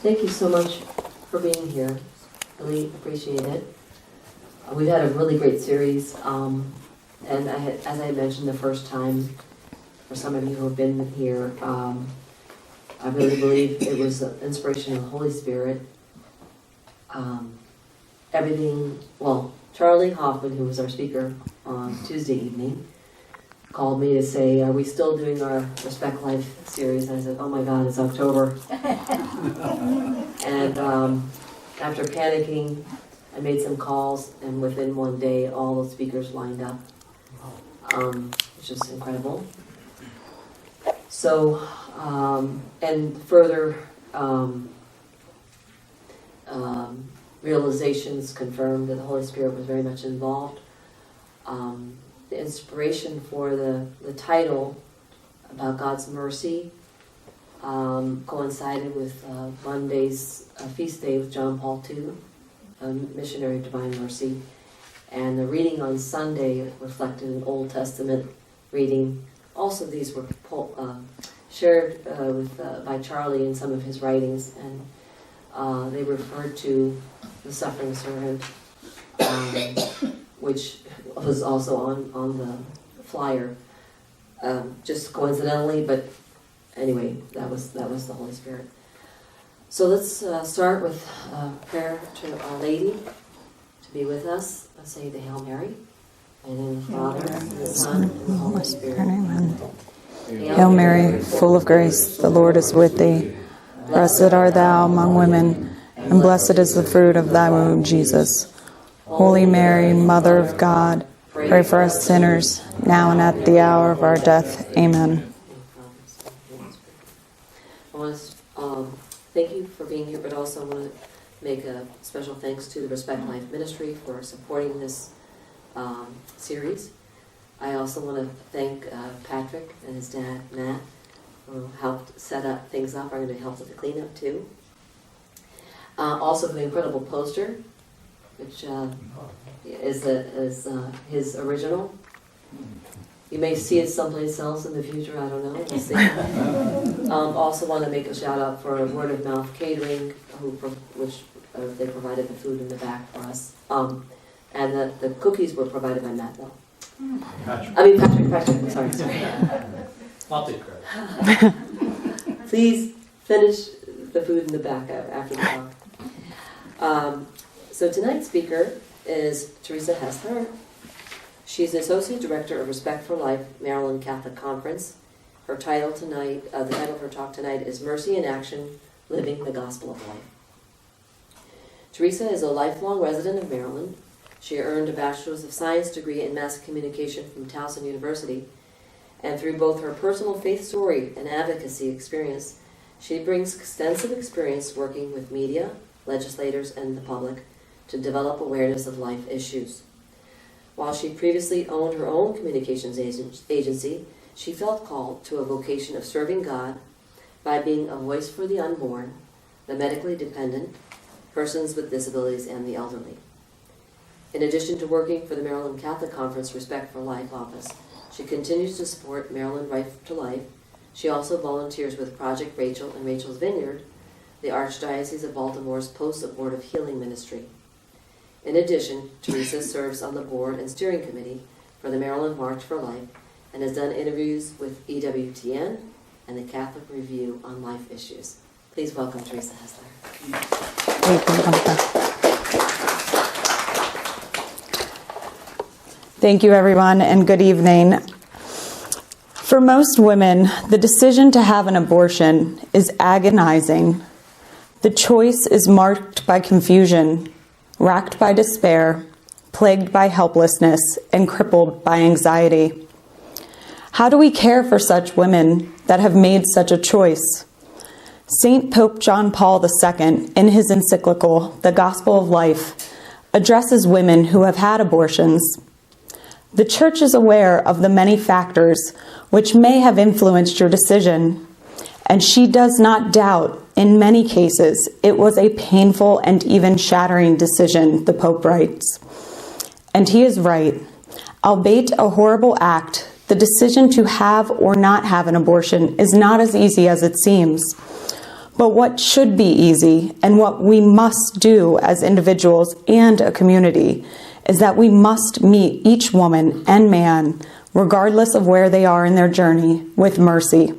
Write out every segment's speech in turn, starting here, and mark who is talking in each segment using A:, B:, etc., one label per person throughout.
A: Thank you so much for being here. Really appreciate it. We've had a really great series, and as I mentioned the first time, for some of you who have been here, I really believe it was the inspiration of the Holy Spirit. Charlie Hoffman, who was our speaker on Tuesday evening, called me to say, are we still doing our Respect Life series? And I said, oh my God, it's October. And after panicking, I made some calls, and within one day, all the speakers lined up, which is incredible. So, and further realizations confirmed that the Holy Spirit was very much involved. The inspiration for the title about God's mercy coincided with Monday's feast day with John Paul II, a missionary of divine mercy. And the reading on Sunday reflected an Old Testament reading. Also, these were shared by Charlie in some of his writings, and they referred to the suffering servant, which was also on the flyer, just coincidentally, but anyway, that was the Holy Spirit. So let's start with prayer to Our Lady to be with us. Let's say the Hail Mary, and in the Father, and the Son, and the Holy Spirit.
B: Amen. Hail Mary, full of grace, the Lord is with thee. Blessed art thou among women, and blessed is the fruit of thy womb, Jesus. Holy Mary, Mother of God, pray for us sinners, now and at the hour of our death. Amen.
A: I want to thank you for being here, but also want to make a special thanks to the Respect Life Ministry for supporting this series. I also want to thank Patrick and his dad, Matt, who helped set up things up. I'm going to help with the cleanup too. Also the incredible poster, which is his original. You may see it someplace else in the future, I don't know. We'll see. Also want to make a shout out for Word of Mouth Catering, which they provided the food in the back for us. And the cookies were provided by Matt, though. Patrick, sorry.
C: I'll take credit.
A: Please finish the food in the back after the talk. So tonight's speaker is Therese Hesseler. She's the Associate Director of Respect for Life, Maryland Catholic Conference. Her title tonight, the title of her talk tonight is Mercy in Action, Living the Gospel of Life. Therese is a lifelong resident of Maryland. She earned a Bachelor's of Science degree in Mass Communication from Towson University. And through both her personal faith story and advocacy experience, she brings extensive experience working with media, legislators, and the public to develop awareness of life issues. While she previously owned her own communications agency, she felt called to a vocation of serving God by being a voice for the unborn, the medically dependent, persons with disabilities, and the elderly. In addition to working for the Maryland Catholic Conference Respect for Life office, she continues to support Maryland Right to Life. She also volunteers with Project Rachel and Rachel's Vineyard, the Archdiocese of Baltimore's post-abortive healing ministry. In addition, Therese serves on the board and steering committee for the Maryland March for Life and has done interviews with EWTN and the Catholic Review on life issues. Please welcome Therese Hesseler.
B: Thank you, everyone, and good evening. For most women, the decision to have an abortion is agonizing. The choice is marked by confusion, racked by despair, plagued by helplessness, and crippled by anxiety. How do we care for such women that have made such a choice? St. Pope John Paul II, in his encyclical, The Gospel of Life, addresses women who have had abortions. The Church is aware of the many factors which may have influenced your decision, and she does not doubt, in many cases, it was a painful and even shattering decision, the Pope writes. And he is right. Albeit a horrible act, the decision to have or not have an abortion is not as easy as it seems. But what should be easy and what we must do as individuals and a community is that we must meet each woman and man, regardless of where they are in their journey, with mercy.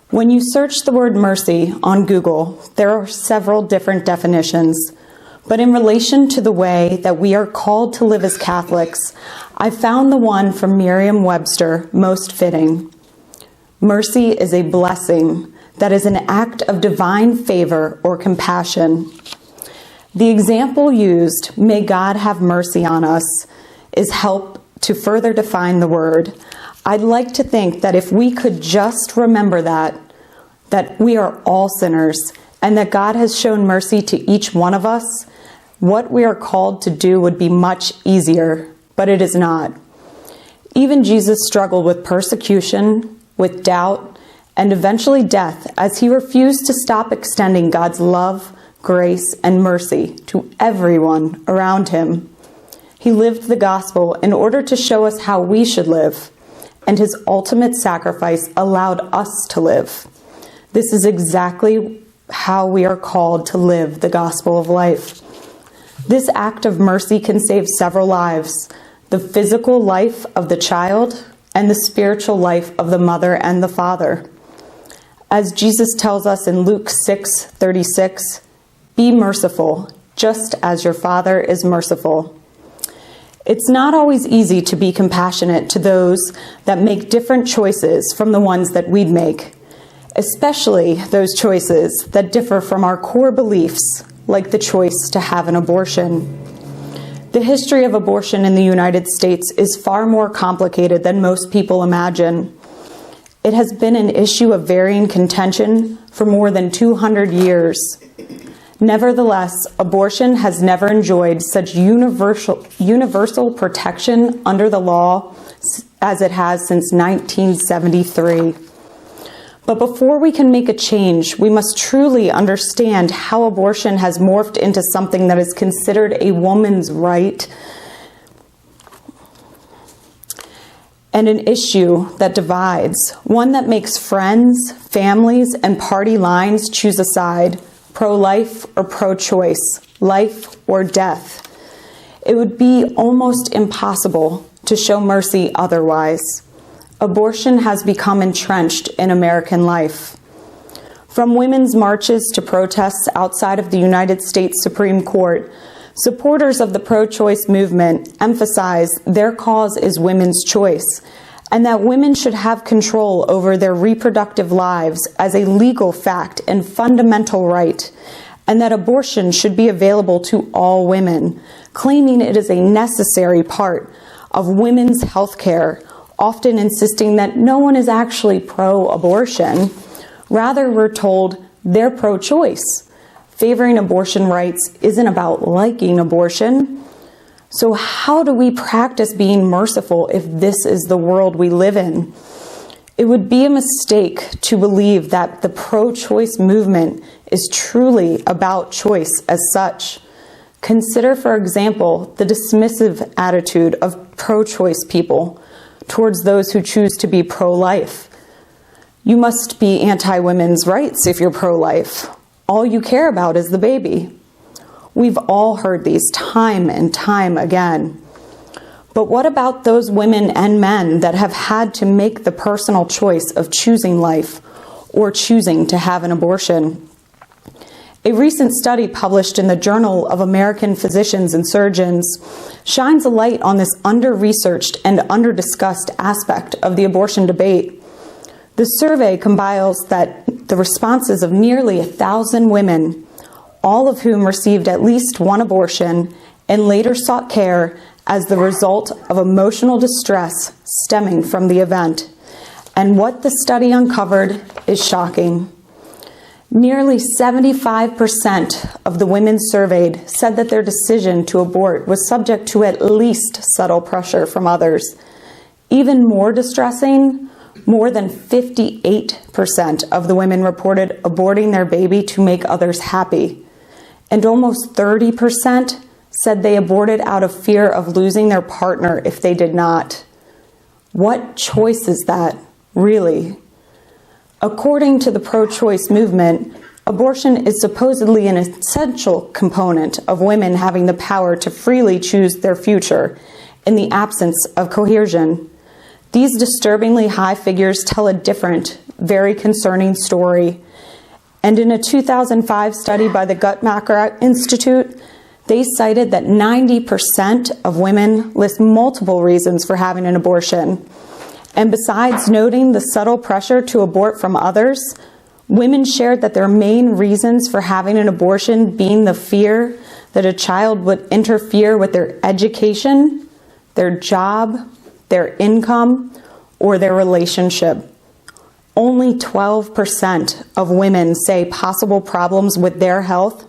B: When you search the word mercy on Google, there are several different definitions. But in relation to the way that we are called to live as Catholics, I found the one from Merriam-Webster most fitting. Mercy is a blessing that is an act of divine favor or compassion. The example used, "May God have mercy on us," is help to further define the word. I'd like to think that if we could just remember that we are all sinners and that God has shown mercy to each one of us, what we are called to do would be much easier, but it is not. Even Jesus struggled with persecution, with doubt, and eventually death as he refused to stop extending God's love, grace, and mercy to everyone around him. He lived the gospel in order to show us how we should live, and his ultimate sacrifice allowed us to live. This is exactly how we are called to live the gospel of life. This act of mercy can save several lives: the physical life of the child and the spiritual life of the mother and the father. As Jesus tells us in Luke 6:36, "Be merciful, just as your Father is merciful." It's not always easy to be compassionate to those that make different choices from the ones that we'd make, especially those choices that differ from our core beliefs, like the choice to have an abortion. The history of abortion in the United States is far more complicated than most people imagine. It has been an issue of varying contention for more than 200 years. Nevertheless, abortion has never enjoyed such universal protection under the law as it has since 1973. But before we can make a change, we must truly understand how abortion has morphed into something that is considered a woman's right and an issue that divides, one that makes friends, families, and party lines choose a side, pro-life or pro-choice, life or death. It would be almost impossible to show mercy otherwise. Abortion has become entrenched in American life. From women's marches to protests outside of the United States Supreme Court, supporters of the pro-choice movement emphasize their cause is women's choice, and that women should have control over their reproductive lives as a legal fact and fundamental right, and that abortion should be available to all women, claiming it is a necessary part of women's health care, often insisting that no one is actually pro-abortion. Rather, we're told they're pro-choice. Favoring abortion rights isn't about liking abortion. So how do we practice being merciful if this is the world we live in? It would be a mistake to believe that the pro-choice movement is truly about choice as such. Consider, for example, the dismissive attitude of pro-choice people towards those who choose to be pro-life. You must be anti-women's rights if you're pro-life. All you care about is the baby. We've all heard these time and time again. But what about those women and men that have had to make the personal choice of choosing life or choosing to have an abortion? A recent study published in the Journal of American Physicians and Surgeons shines a light on this under-researched and under-discussed aspect of the abortion debate. The survey compiles the responses of nearly 1,000 women, all of whom received at least one abortion and later sought care as the result of emotional distress stemming from the event. And what the study uncovered is shocking. Nearly 75% of the women surveyed said that their decision to abort was subject to at least subtle pressure from others. Even more distressing, more than 58% of the women reported aborting their baby to make others happy. And almost 30% said they aborted out of fear of losing their partner if they did not. What choice is that, really? According to the pro-choice movement, Abortion is supposedly an essential component of women having the power to freely choose their future in the absence of coercion. These disturbingly high figures tell a different, very concerning story. And in a 2005 study by the Guttmacher Institute, they cited that 90% of women list multiple reasons for having an abortion. And besides noting the subtle pressure to abort from others, women shared that their main reasons for having an abortion being the fear that a child would interfere with their education, their job, their income, or their relationship. Only 12% of women say possible problems with their health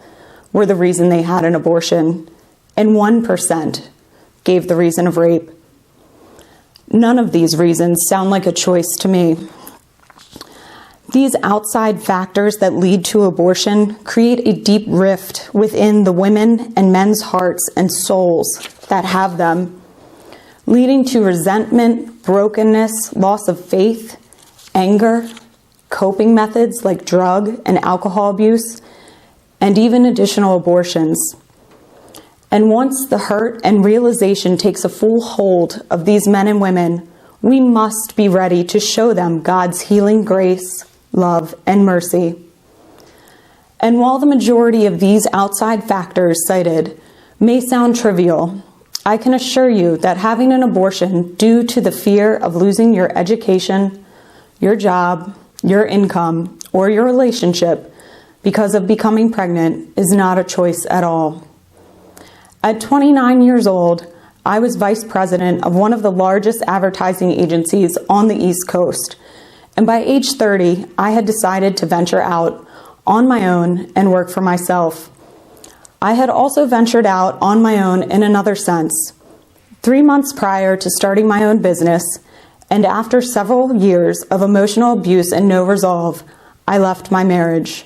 B: were the reason they had an abortion, and 1% gave the reason of rape. None of these reasons sound like a choice to me. These outside factors that lead to abortion create a deep rift within the women and men's hearts and souls that have them, leading to resentment, brokenness, loss of faith, anger, coping methods like drug and alcohol abuse, and even additional abortions. And once the hurt and realization takes a full hold of these men and women, we must be ready to show them God's healing grace, love, and mercy. And while the majority of these outside factors cited may sound trivial, I can assure you that having an abortion due to the fear of losing your education, your job, your income, or your relationship because of becoming pregnant is not a choice at all. At 29 years old, I was vice president of one of the largest advertising agencies on the East Coast. And by age 30, I had decided to venture out on my own and work for myself. I had also ventured out on my own in another sense. 3 months prior to starting my own business, and after several years of emotional abuse and no resolve, I left my marriage.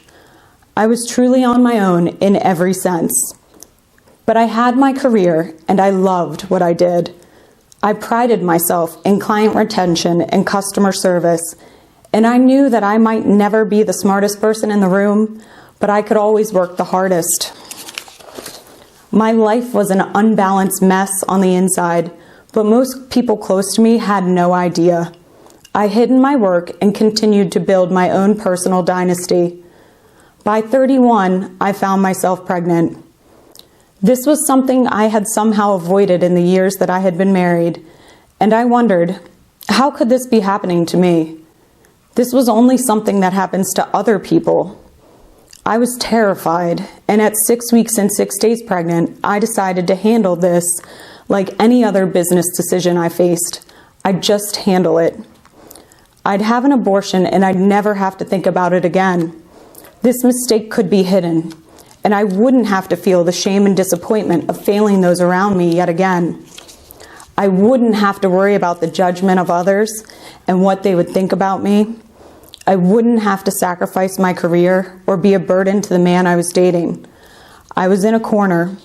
B: I was truly on my own in every sense. But I had my career, and I loved what I did. I prided myself in client retention and customer service, and I knew that I might never be the smartest person in the room, but I could always work the hardest. My life was an unbalanced mess on the inside, but most people close to me had no idea. I hid in my work and continued to build my own personal dynasty. By 31, I found myself pregnant. This was something I had somehow avoided in the years that I had been married, and I wondered, how could this be happening to me? This was only something that happens to other people. I was terrified, and at 6 weeks and 6 days pregnant, I decided to handle this like any other business decision I faced. I'd just handle it. I'd have an abortion, and I'd never have to think about it again. This mistake could be hidden, and I wouldn't have to feel the shame and disappointment of failing those around me yet again. I wouldn't have to worry about the judgment of others and what they would think about me. I wouldn't have to sacrifice my career or be a burden to the man I was dating. I was in a corner,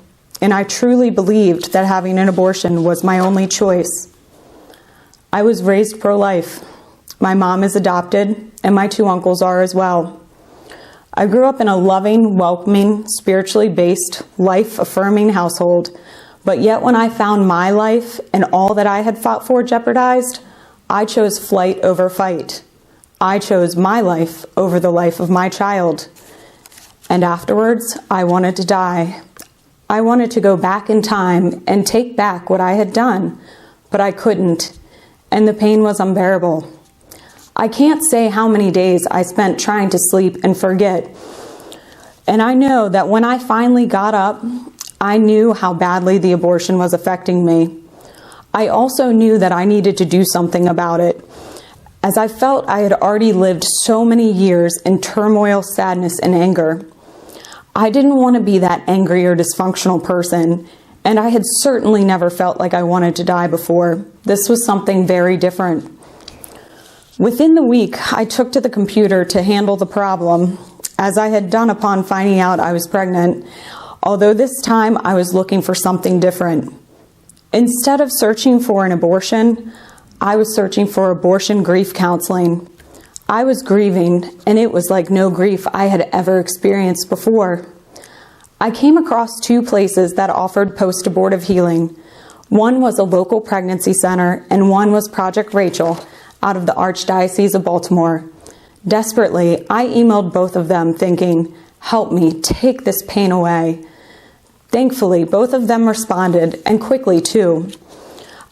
B: and I truly believed that having an abortion was my only choice. I was raised pro-life. My mom is adopted, and my 2 uncles are as well. I grew up in a loving, welcoming, spiritually based, life-affirming household, but yet when I found my life and all that I had fought for jeopardized, I chose flight over fight. I chose my life over the life of my child. And afterwards, I wanted to die. I wanted to go back in time and take back what I had done, but I couldn't, and the pain was unbearable. I can't say how many days I spent trying to sleep and forget. And I know that when I finally got up, I knew how badly the abortion was affecting me. I also knew that I needed to do something about it, as I felt I had already lived so many years in turmoil, sadness, and anger. I didn't want to be that angry or dysfunctional person, and I had certainly never felt like I wanted to die before. This was something very different. Within the week, I took to the computer to handle the problem, as I had done upon finding out I was pregnant, although this time I was looking for something different. Instead of searching for an abortion, I was searching for abortion grief counseling. I was grieving, and it was like no grief I had ever experienced before. I came across 2 places that offered post-abortive healing. One was a local pregnancy center, and one was Project Rachel out of the Archdiocese of Baltimore. Desperately, I emailed both of them thinking, "Help me, take this pain away." Thankfully, both of them responded, and quickly too.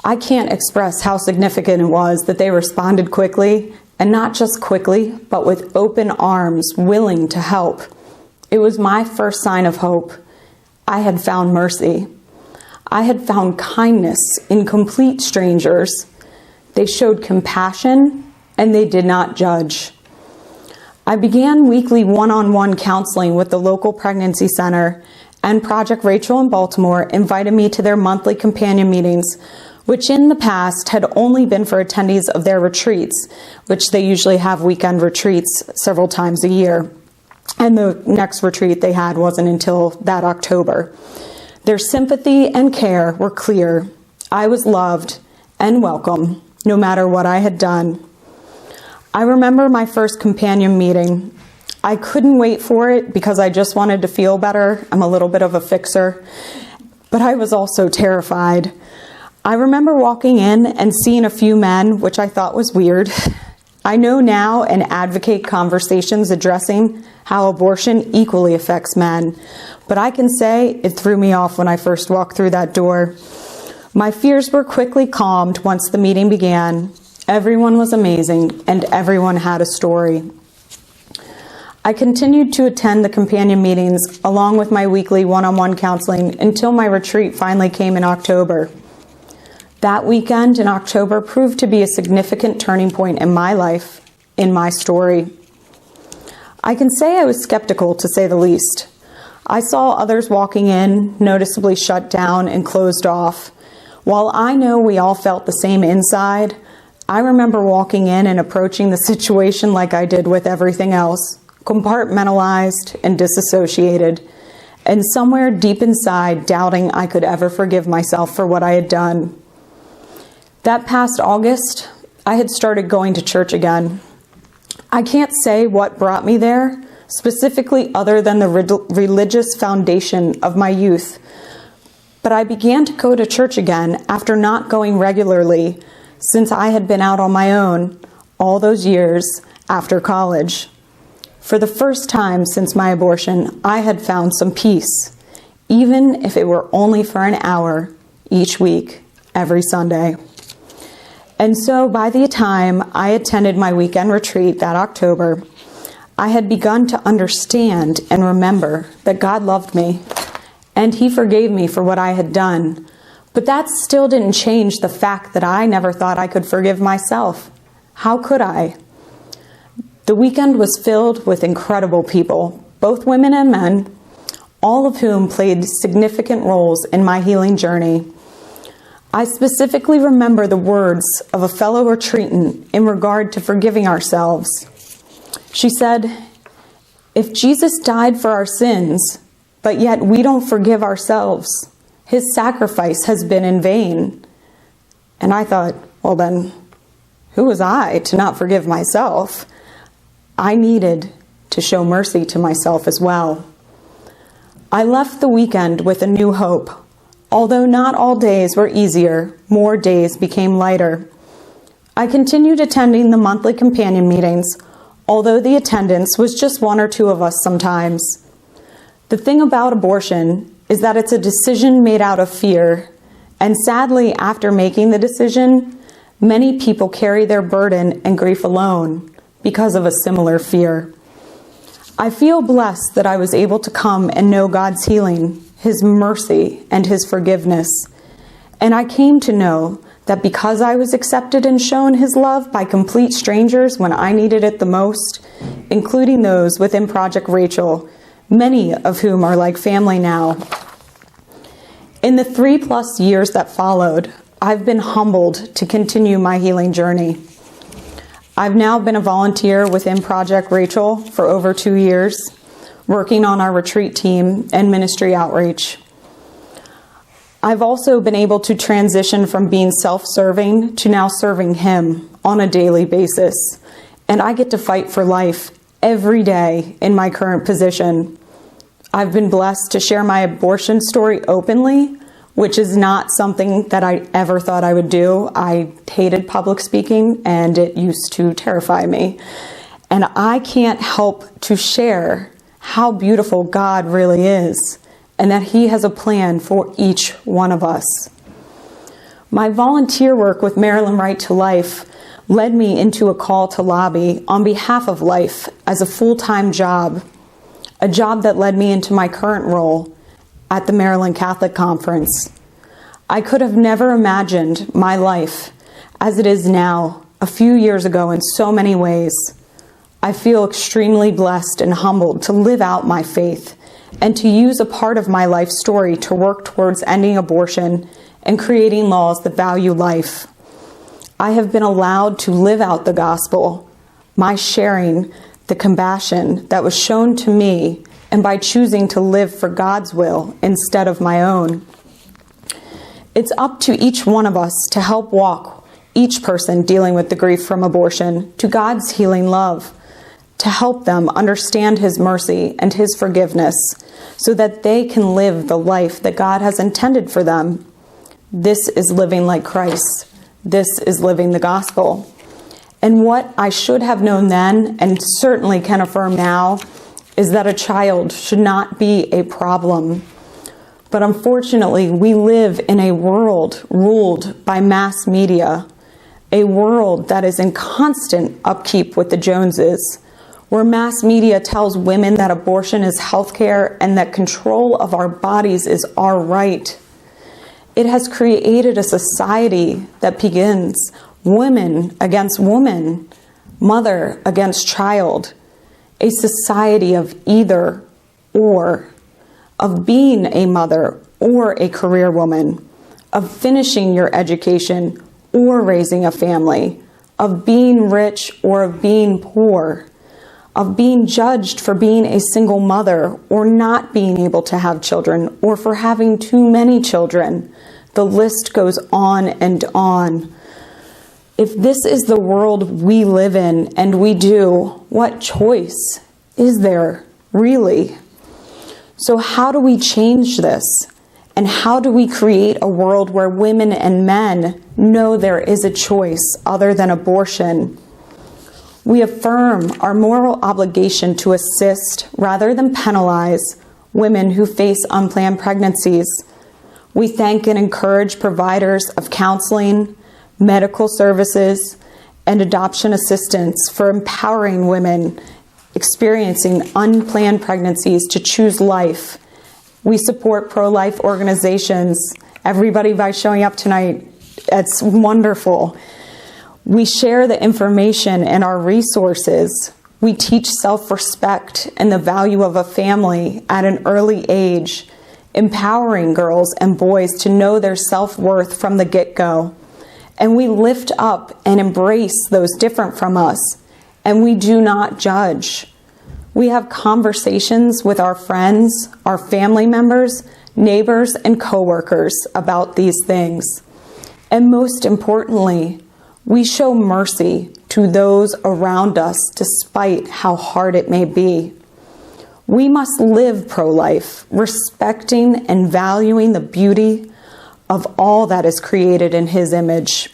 B: I can't express how significant it was that they responded quickly, and not just quickly, but with open arms, willing to help. It was my first sign of hope. I had found mercy. I had found kindness in complete strangers. They showed compassion, and they did not judge. I began weekly one-on-one counseling with the local pregnancy center, and Project Rachel in Baltimore invited me to their monthly companion meetings, which in the past had only been for attendees of their retreats, which they usually have weekend retreats several times a year. And the next retreat they had wasn't until that October. Their sympathy and care were clear. I was loved and welcome, no matter what I had done. I remember my first companion meeting. I couldn't wait for it because I just wanted to feel better. I'm a little bit of a fixer, but I was also terrified. I remember walking in and seeing a few men, which I thought was weird. I know now and advocate conversations addressing how abortion equally affects men, but I can say it threw me off when I first walked through that door. My fears were quickly calmed once the meeting began. Everyone was amazing, and everyone had a story. I continued to attend the companion meetings along with my weekly one-on-one counseling until my retreat finally came in October. That weekend in October proved to be a significant turning point in my life, in my story. I can say I was skeptical, to say the least. I saw others walking in, noticeably shut down and closed off. While I know we all felt the same inside, I remember walking in and approaching the situation like I did with everything else, compartmentalized and disassociated, and somewhere deep inside doubting I could ever forgive myself for what I had done. That past August, I had started going to church again. I can't say what brought me there, specifically other than the religious foundation of my youth. But I began to go to church again after not going regularly since I had been out on my own all those years after college. For the first time since my abortion, I had found some peace, even if it were only for an hour each week, every Sunday. And so by the time I attended my weekend retreat that October, I had begun to understand and remember that God loved me, and He forgave me for what I had done. But that still didn't change the fact that I never thought I could forgive myself. How could I? The weekend was filled with incredible people, both women and men, all of whom played significant roles in my healing journey. I specifically remember the words of a fellow retreatant in regard to forgiving ourselves. She said, "If Jesus died for our sins, but yet we don't forgive ourselves, His sacrifice has been in vain." And I thought, well then, who was I to not forgive myself? I needed to show mercy to myself as well. I left the weekend with a new hope. Although not all days were easier, more days became lighter. I continued attending the monthly companion meetings, although the attendance was just 1 or 2 of us sometimes. The thing about abortion is that it's a decision made out of fear, and sadly, after making the decision, many people carry their burden and grief alone because of a similar fear. I feel blessed that I was able to come and know God's healing, His mercy, and His forgiveness. And I came to know that because I was accepted and shown His love by complete strangers when I needed it the most, including those within Project Rachel, many of whom are like family now. In the 3+ years that followed, I've been humbled to continue my healing journey. I've now been a volunteer within Project Rachel for over 2 years, working on our retreat team and ministry outreach. I've also been able to transition from being self-serving to now serving Him on a daily basis. and I get to fight for life every day in my current position. I've been blessed to share my abortion story openly, which is not something that I ever thought I would do. I hated public speaking, and it used to terrify me. And I can't help to share how beautiful God really is, and that He has a plan for each one of us. My volunteer work with Maryland Right to Life led me into a call to lobby on behalf of life as a full-time job, a job that led me into my current role at the Maryland Catholic Conference. I could have never imagined my life as it is now a few years ago in so many ways. I feel extremely blessed and humbled to live out my faith and to use a part of my life story to work towards ending abortion and creating laws that value life. I have been allowed to live out the gospel, my sharing the compassion that was shown to me, and by choosing to live for God's will instead of my own. It's up to each one of us to help walk each person dealing with the grief from abortion to God's healing love, to help them understand His mercy and His forgiveness so that they can live the life that God has intended for them. This is living like Christ. This is living the gospel. And what I should have known then, and certainly can affirm now, is that a child should not be a problem. But unfortunately, we live in a world ruled by mass media, a world that is in constant upkeep with the Joneses, where mass media tells women that abortion is healthcare and that control of our bodies is our right. It has created a society that begins woman against woman, mother against child, a society of either or, of being a mother or a career woman, of finishing your education or raising a family, of being rich or of being poor, of being judged for being a single mother or not being able to have children or for having too many children. The list goes on and on. If this is the world we live in, and we do, what choice is there, really? So how do we change this? And how do we create a world where women and men know there is a choice other than abortion? We affirm our moral obligation to assist, rather than penalize, women who face unplanned pregnancies. We thank and encourage providers of counseling, medical services, and adoption assistance for empowering women experiencing unplanned pregnancies to choose life. We support pro-life organizations. Everybody by showing up tonight, it's wonderful. We share the information and our resources. We teach self-respect and the value of a family at an early age, empowering girls and boys to know their self-worth from the get-go. And we lift up and embrace those different from us, and we do not judge. We have conversations with our friends, our family members, neighbors, and coworkers about these things. And most importantly, we show mercy to those around us despite how hard it may be. We must live pro-life, respecting and valuing the beauty of all that is created in His image.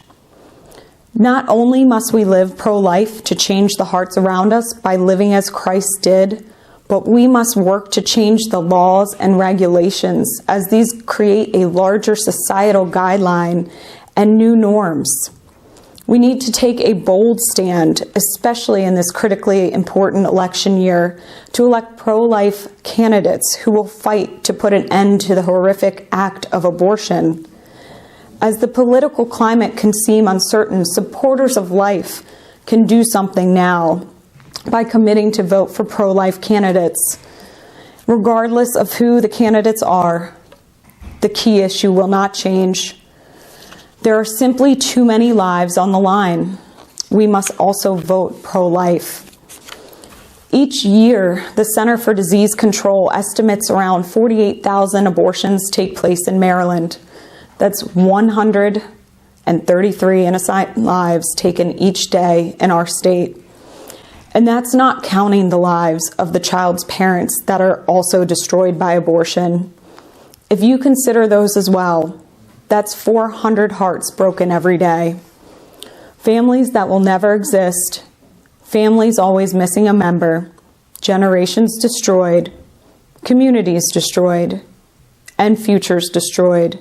B: Not only must we live pro-life to change the hearts around us by living as Christ did, but we must work to change the laws and regulations as these create a larger societal guideline and new norms. We need to take a bold stand, especially in this critically important election year, to elect pro-life candidates who will fight to put an end to the horrific act of abortion. As the political climate can seem uncertain, supporters of life can do something now by committing to vote for pro-life candidates. Regardless of who the candidates are, the key issue will not change. There are simply too many lives on the line. We must also vote pro-life. Each year, the Center for Disease Control estimates around 48,000 abortions take place in Maryland. That's 133 innocent lives taken each day in our state. And that's not counting the lives of the child's parents that are also destroyed by abortion. If you consider those as well, that's 400 hearts broken every day. Families that will never exist, families always missing a member, generations destroyed, communities destroyed, and futures destroyed.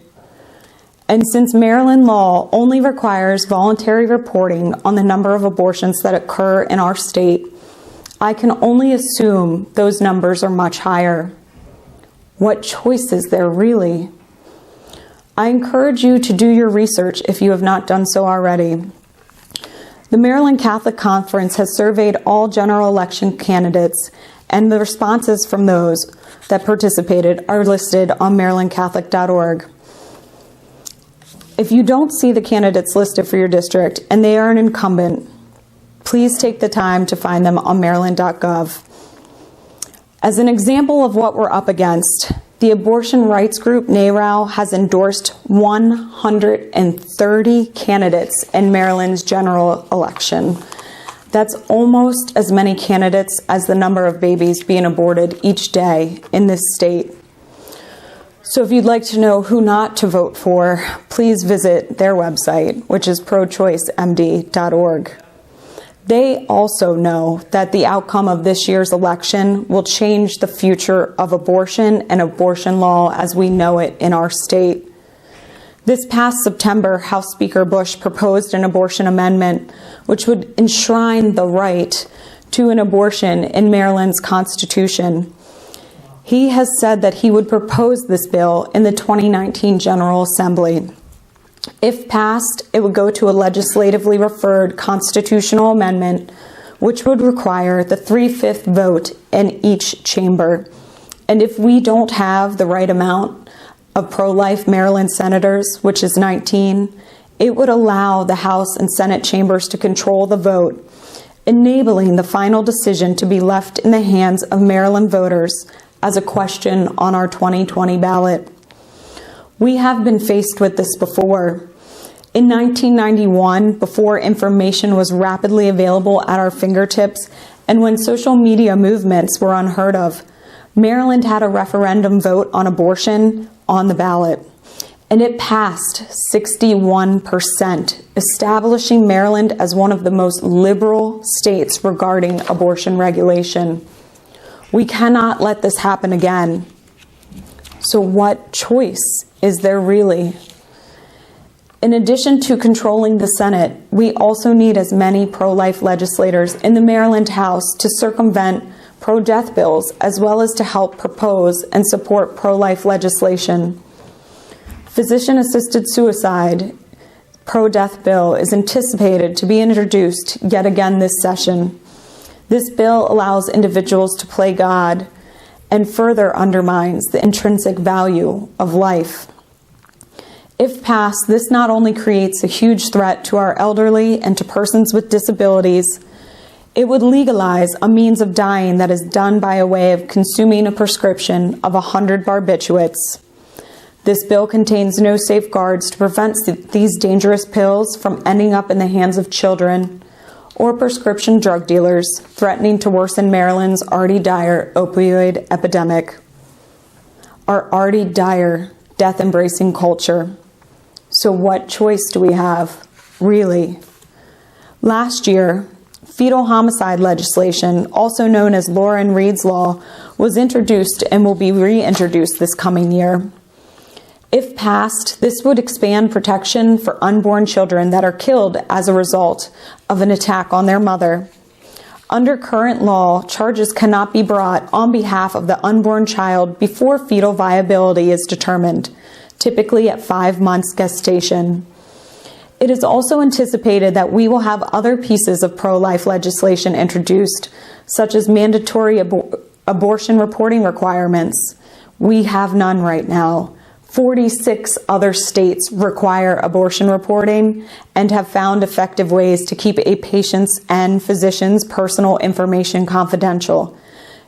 B: And since Maryland law only requires voluntary reporting on the number of abortions that occur in our state, I can only assume those numbers are much higher. What choice is there really? I encourage you to do your research if you have not done so already. The Maryland Catholic Conference has surveyed all general election candidates, and the responses from those that participated are listed on marylandcatholic.org. If you don't see the candidates listed for your district and they are an incumbent, please take the time to find them on maryland.gov. As an example of what we're up against, the abortion rights group NARAL has endorsed 130 candidates in Maryland's general election. That's almost as many candidates as the number of babies being aborted each day in this state. So if you'd like to know who not to vote for, please visit their website, which is prochoicemd.org. They also know that the outcome of this year's election will change the future of abortion and abortion law as we know it in our state. This past September, House Speaker Bush proposed an abortion amendment which would enshrine the right to an abortion in Maryland's Constitution. He has said that he would propose this bill in the 2019 General Assembly. If passed, it would go to a legislatively referred constitutional amendment, which would require the 3/5 vote in each chamber. And if we don't have the right amount of pro-life Maryland senators, which is 19, it would allow the House and Senate chambers to control the vote, enabling the final decision to be left in the hands of Maryland voters as a question on our 2020 ballot. We have been faced with this before. In 1991, before information was rapidly available at our fingertips, and when social media movements were unheard of, Maryland had a referendum vote on abortion on the ballot, and it passed 61%, establishing Maryland as one of the most liberal states regarding abortion regulation. We cannot let this happen again. So what choice is there really? In addition to controlling the Senate, we also need as many pro-life legislators in the Maryland House to circumvent pro-death bills, as well as to help propose and support pro-life legislation. Physician-assisted suicide pro-death bill is anticipated to be introduced yet again this session. This bill allows individuals to play God and further undermines the intrinsic value of life. If passed, this not only creates a huge threat to our elderly and to persons with disabilities, it would legalize a means of dying that is done by a way of consuming a prescription of 100 barbiturates. This bill contains no safeguards to prevent these dangerous pills from ending up in the hands of children or prescription drug dealers, threatening to worsen Maryland's already dire opioid epidemic, our already dire death-embracing culture. So what choice do we have, really? Last year, fetal homicide legislation, also known as Lauren Reed's Law, was introduced and will be reintroduced this coming year. If passed, this would expand protection for unborn children that are killed as a result of an attack on their mother. Under current law, charges cannot be brought on behalf of the unborn child before fetal viability is determined, typically at 5 months gestation. It is also anticipated that we will have other pieces of pro-life legislation introduced, such as mandatory abortion reporting requirements. We have none right now. 46 other states require abortion reporting and have found effective ways to keep a patient's and physician's personal information confidential.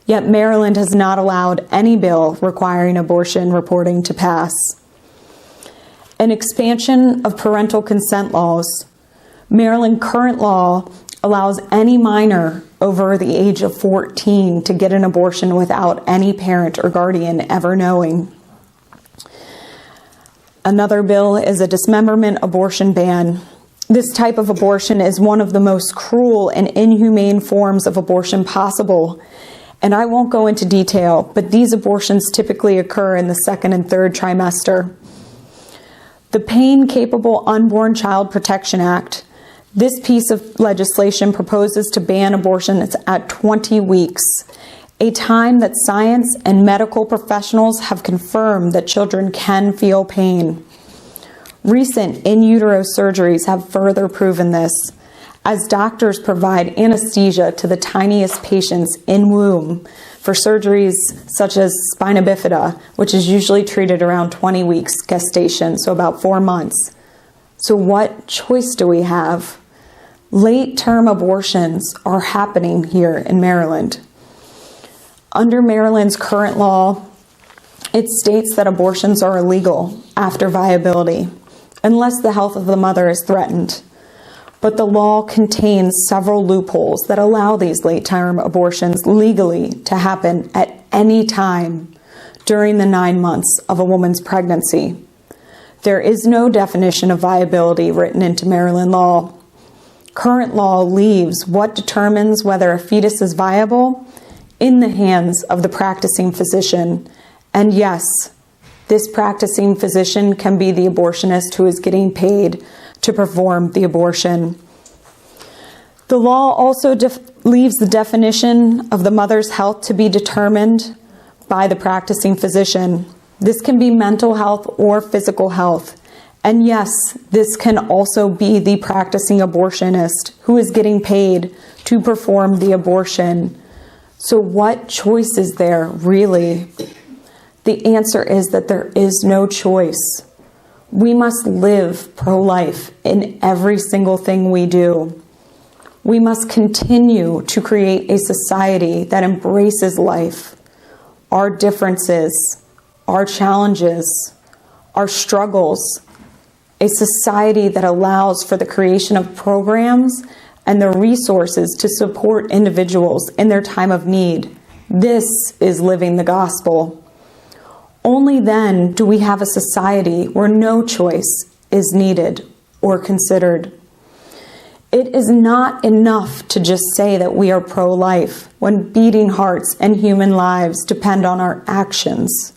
B: Yet Maryland has not allowed any bill requiring abortion reporting to pass. An expansion of parental consent laws. Maryland current law allows any minor over the age of 14 to get an abortion without any parent or guardian ever knowing. Another bill is a dismemberment abortion ban. This type of abortion is one of the most cruel and inhumane forms of abortion possible. And I won't go into detail, but these abortions typically occur in the second and third trimester. The Pain Capable Unborn Child Protection Act. This piece of legislation proposes to ban abortions at 20 weeks, a time that science and medical professionals have confirmed that children can feel pain. Recent in utero surgeries have further proven this, as doctors provide anesthesia to the tiniest patients in womb for surgeries such as spina bifida, which is usually treated around 20 weeks gestation, so about 4 months. So what choice do we have? Late-term abortions are happening here in Maryland. Under Maryland's current law, it states that abortions are illegal after viability, unless the health of the mother is threatened. But the law contains several loopholes that allow these late-term abortions legally to happen at any time during the 9 months of a woman's pregnancy. There is no definition of viability written into Maryland law. Current law leaves what determines whether a fetus is viable in the hands of the practicing physician. And yes, this practicing physician can be the abortionist who is getting paid to perform the abortion. The law also leaves the definition of the mother's health to be determined by the practicing physician. This can be mental health or physical health. And yes, this can also be the practicing abortionist who is getting paid to perform the abortion. So what choice is there, really? The answer is that there is no choice. We must live pro-life in every single thing we do. We must continue to create a society that embraces life, our differences, our challenges, our struggles, a society that allows for the creation of programs and the resources to support individuals in their time of need. This is living the gospel. Only then do we have a society where no choice is needed or considered. It is not enough to just say that we are pro-life when beating hearts and human lives depend on our actions.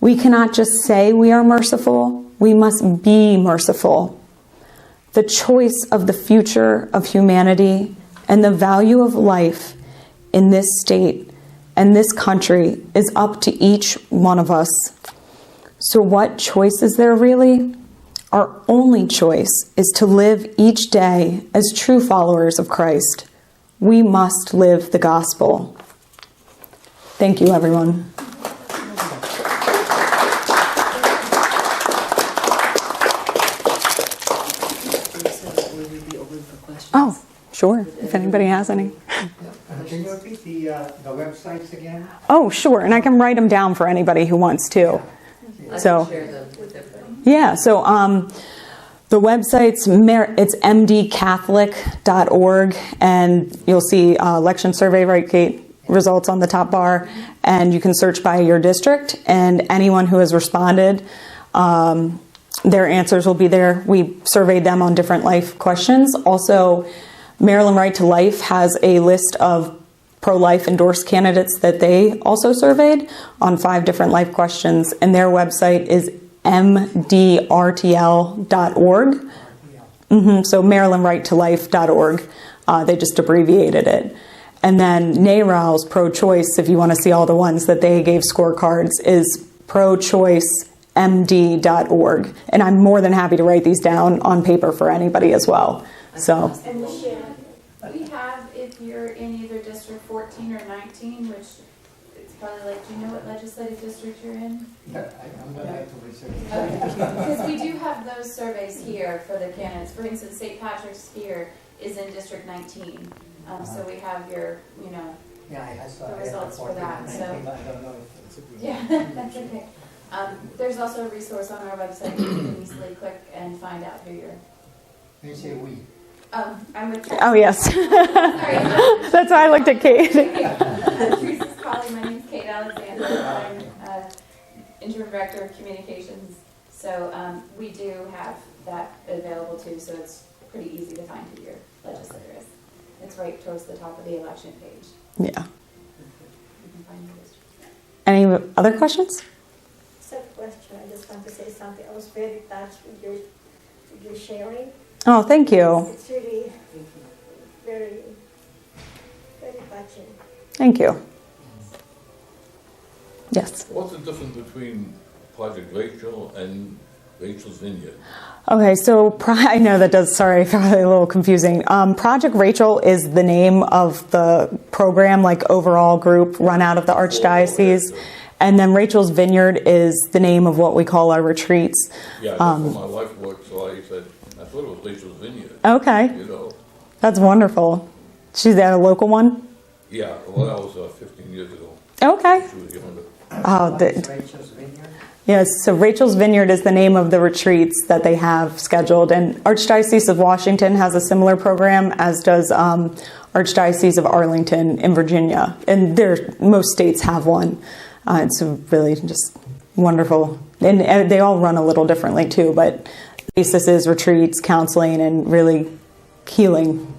B: We cannot just say we are merciful, we must be merciful. The choice of the future of humanity and the value of life in this state and this country is up to each one of us. So what choice is there really? Our only choice is to live each day as true followers of Christ. We must live the gospel. Thank you, everyone. Oh, sure, if anybody has any.
D: Can you repeat the websites again?
B: Oh, sure, and I can write them down for anybody who wants to.
A: I
B: So,
A: can share them with everybody.
B: yeah, so the website's it's mdcatholic.org, and you'll see election survey right gate results on the top bar, and you can search by your district, and anyone who has responded, their answers will be there. We surveyed them on different life questions. Also, Maryland Right to Life has a list of pro-life endorsed candidates that they also surveyed on 5 different life questions, and their website is mdrtl.org. So marylandrighttolife.org. They just abbreviated it. And then NARAL's pro-choice, if you want to see all the ones that they gave scorecards, is prochoicemd.org. And I'm more than happy to write these down on paper for anybody as well. So.
E: And we have, if you're in either District 14 or 19, which it's probably like, do you know what legislative district you're in?
D: Yeah, I'm going to have to research.
E: Because we do have those surveys here for the candidates. For instance, St. Patrick's here is in District 19. So we have your,
D: Yeah, I saw
E: the
D: it.
E: results for that, so-
D: I don't know if it's a good.
E: yeah, that's okay. There's also a resource on our website you can easily click and find out who you're.
D: You say we.
E: I'm with
B: Oh, yes.
E: Sorry.
B: That's why I looked at Kate.
E: Teresa's calling. My name's Kate Alexander. I'm interim director of communications. So we do have that available too. So it's pretty easy to find who your legislator is. It's right towards the top of the election page.
B: Yeah.
E: You can find your district.
B: Any other questions?
F: Except question, I just want to say something. I was very touched with your sharing.
B: Oh, thank you.
F: It's really very, very touching.
B: Thank you. Yes.
G: What's the difference between Project Rachel and Rachel's Vineyard?
B: Okay, so I know that does, sorry, probably a little confusing. Project Rachel is the name of the program, like overall group run out of the Archdiocese. And then Rachel's Vineyard is the name of what we call our retreats.
G: Yeah, that's where my wife worked, so I said, I thought it was Rachel's Vineyard.
B: Okay,
G: You know?
B: that's wonderful. She's at a local one?
G: Yeah, well, that was 15 years ago.
B: Okay.
G: She was younger.
B: Oh,
D: It's Rachel's Vineyard.
B: yes, so Rachel's Vineyard is the name of the retreats that they have scheduled. And Archdiocese of Washington has a similar program, as does Archdiocese of Arlington in Virginia. And most states have one. It's really just wonderful. And they all run a little differently too, but the basis is retreats, counseling, and really healing.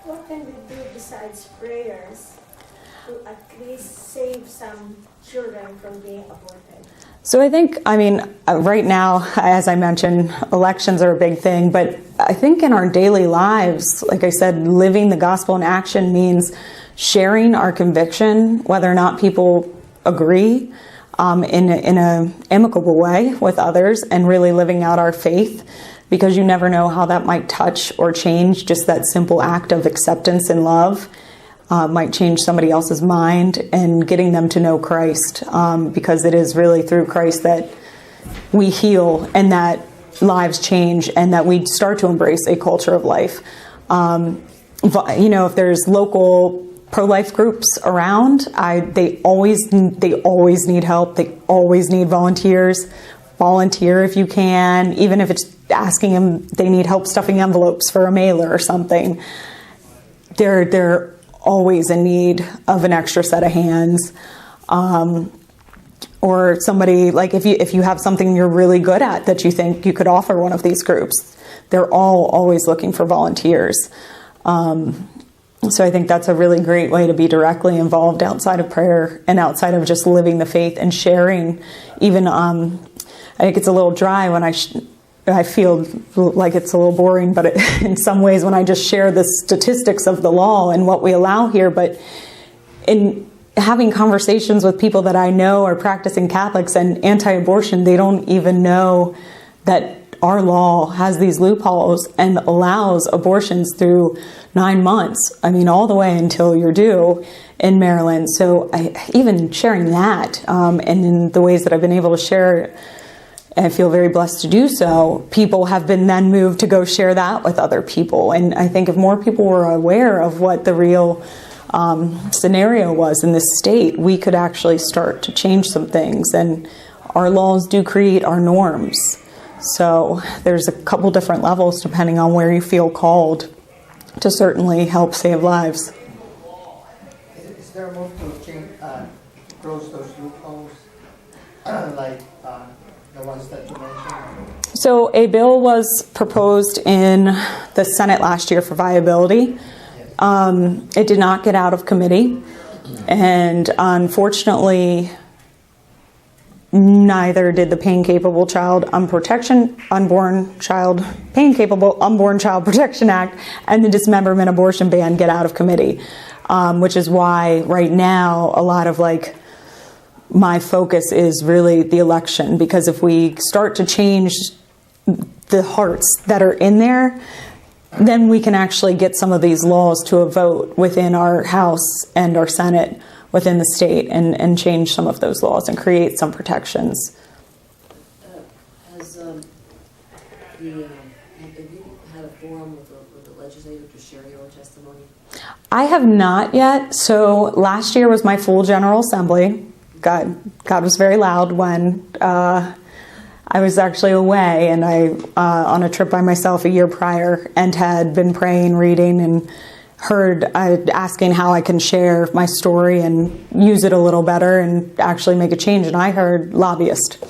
F: What can we do besides prayers to at least save some children from being aborted?
B: So I think, right now, as I mentioned, elections are a big thing, but I think in our daily lives, like I said, living the gospel in action means sharing our conviction, whether or not people agree, in a amicable way with others, and really living out our faith, because you never know how that might touch or change. Just that simple act of acceptance and love might change somebody else's mind, and getting them to know Christ, because it is really through Christ that we heal and that lives change and that we start to embrace a culture of life. If there's local pro-life groups around, they always need help. They always need volunteers. Volunteer if you can, even if it's asking them, they need help stuffing envelopes for a mailer or something. They're always in need of an extra set of hands. Or somebody, like if you have something you're really good at that you think you could offer one of these groups, they're all always looking for volunteers. So I think that's a really great way to be directly involved outside of prayer and outside of just living the faith and sharing. Even I think it's a little dry when I feel like it's a little boring, but in some ways when I just share the statistics of the law and what we allow here, but in having conversations with people that I know are practicing Catholics and anti-abortion, they don't even know that our law has these loopholes and allows abortions through 9 months. All the way until you're due in Maryland. So even sharing that, and in the ways that I've been able to share, I feel very blessed to do so. People have been then moved to go share that with other people. And I think if more people were aware of what the real scenario was in this state, we could actually start to change some things. And our laws do create our norms. So there's a couple different levels depending on where you feel called to certainly help save lives.
D: Is there a move to change, close those loopholes, like the ones that you mentioned?
B: So a bill was proposed in the Senate last year for viability. It did not get out of committee, and unfortunately, neither did the Pain Capable Unborn Child Protection Act and the Dismemberment Abortion Ban get out of committee, which is why right now a lot of my focus is really the election, because if we start to change the hearts that are in there, then we can actually get some of these laws to a vote within our House and our Senate within the state and change some of those laws and create some protections.
A: Have you had a forum with the legislature to share your testimony?
B: I have not yet. So last year was my full General Assembly. God was very loud when I was actually away, and I on a trip by myself a year prior, and had been praying, reading, and heard asking how I can share my story and use it a little better and actually make a change. And I heard lobbyist,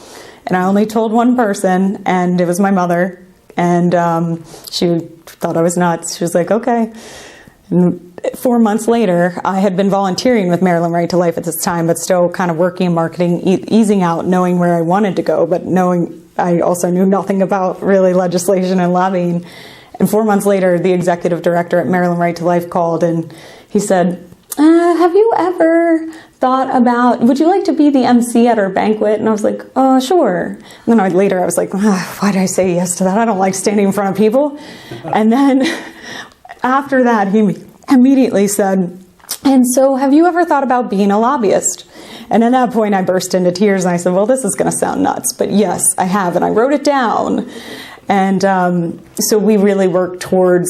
B: and I only told one person, and it was my mother. And she thought I was nuts. She was like, okay. And 4 months later, I had been volunteering with Maryland Right to Life at this time, but still kind of working in marketing, easing out, knowing where I wanted to go, but knowing I also knew nothing about really legislation and lobbying. And 4 months later, the executive director at Maryland Right to Life called, and he said, have you ever thought about, would you like to be the MC at our banquet? And I was like, oh, sure. And then later I was like, why did I say yes to that? I don't like standing in front of people. And then after that, he immediately said, and so have you ever thought about being a lobbyist? And at that point I burst into tears, and I said, well, this is going to sound nuts, but yes, I have, and I wrote it down. And so we really worked towards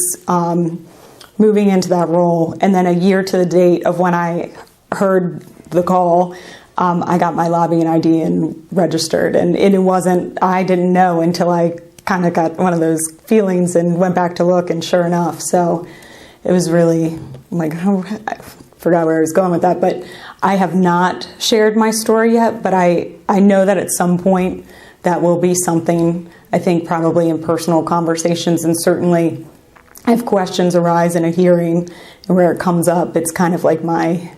B: moving into that role. And then a year to the date of when I heard the call, I got my lobbying ID and registered. And it wasn't, I didn't know until I kind of got one of those feelings and went back to look, and sure enough. So it was really like, I forgot where I was going with that, but I have not shared my story yet, but I know that at some point that will be something, I think probably in personal conversations, and certainly if questions arise in a hearing and where it comes up, it's kind of like my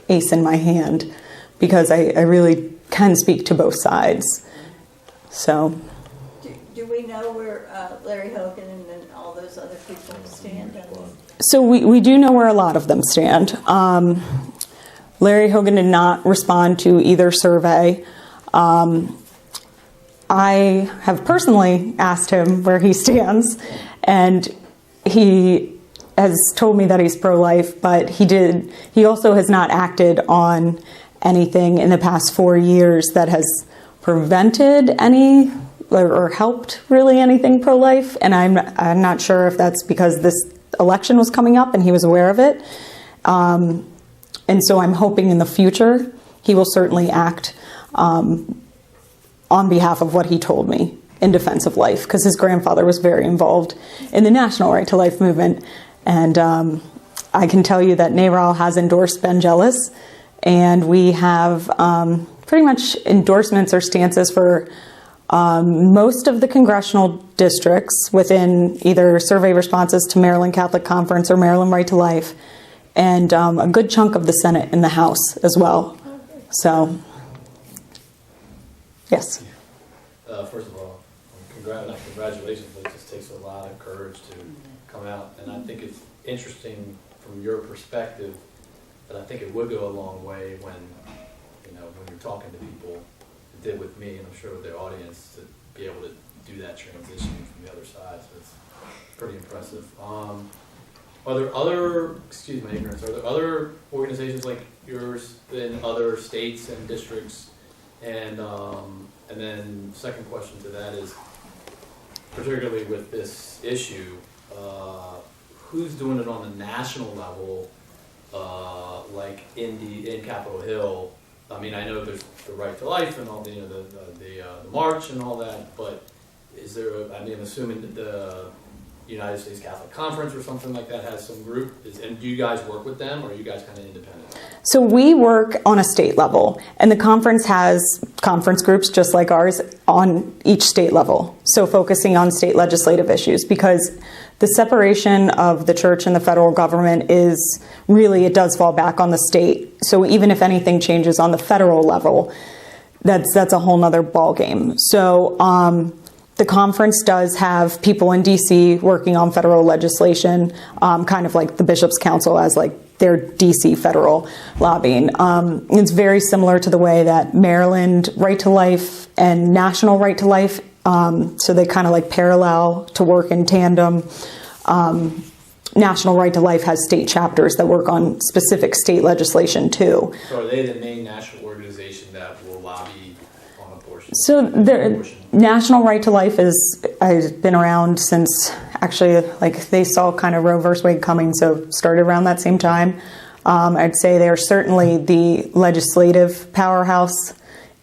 B: ace in my hand, because I really can speak to both sides. So.
F: Do we know where Larry Hogan and all those other people stand?
B: So we do know where a lot of them stand. Larry Hogan did not respond to either survey. I have personally asked him where he stands, and he has told me that he's pro-life, but he also has not acted on anything in the past 4 years that has prevented any or helped really anything pro-life. And I'm not sure if that's because this election was coming up and he was aware of it. And so I'm hoping in the future he will certainly act on behalf of what he told me in defense of life, because his grandfather was very involved in the National Right to Life movement. And I can tell you that NARAL has endorsed Ben Jealous, and we have pretty much endorsements or stances for most of the congressional districts within either survey responses to Maryland Catholic Conference or Maryland Right to Life, and a good chunk of the Senate and the House as well. So, yes.
C: First of all, congratulations, but it just takes a lot of courage to come out. And I think it's interesting from your perspective, but I think it would go a long way when you're talking to people, it did with me, and I'm sure with the audience, to be able to do that transition from the other side. So it's pretty impressive. Are there other, excuse my ignorance, are there other organizations like yours in other states and districts? And then second question to that is, particularly with this issue, who's doing it on the national level, like in Capitol Hill? I mean, I know there's the Right to Life and all the the march and all that, but is there? I'm assuming that the United States Catholic Conference or something like that has some group. And do you guys work with them, or are you guys kind of independent?
B: So we work on a state level, and the conference has conference groups just like ours on each state level. So focusing on state legislative issues, because the separation of the church and the federal government is really, it does fall back on the state. So even if anything changes on the federal level, that's a whole nother ballgame. So the conference does have people in DC working on federal legislation, kind of like the Bishops' Council as like their DC federal lobbying. It's very similar to the way that Maryland Right to Life and National Right to Life, so they kind of like parallel to work in tandem. National Right to Life has state chapters that work on specific state legislation too.
C: So are they the main national organization that will lobby on abortion?
B: So the National Right to Life has been around since, actually, like they saw kind of Roe versus Wade coming, so started around that same time. I'd say they're certainly the legislative powerhouse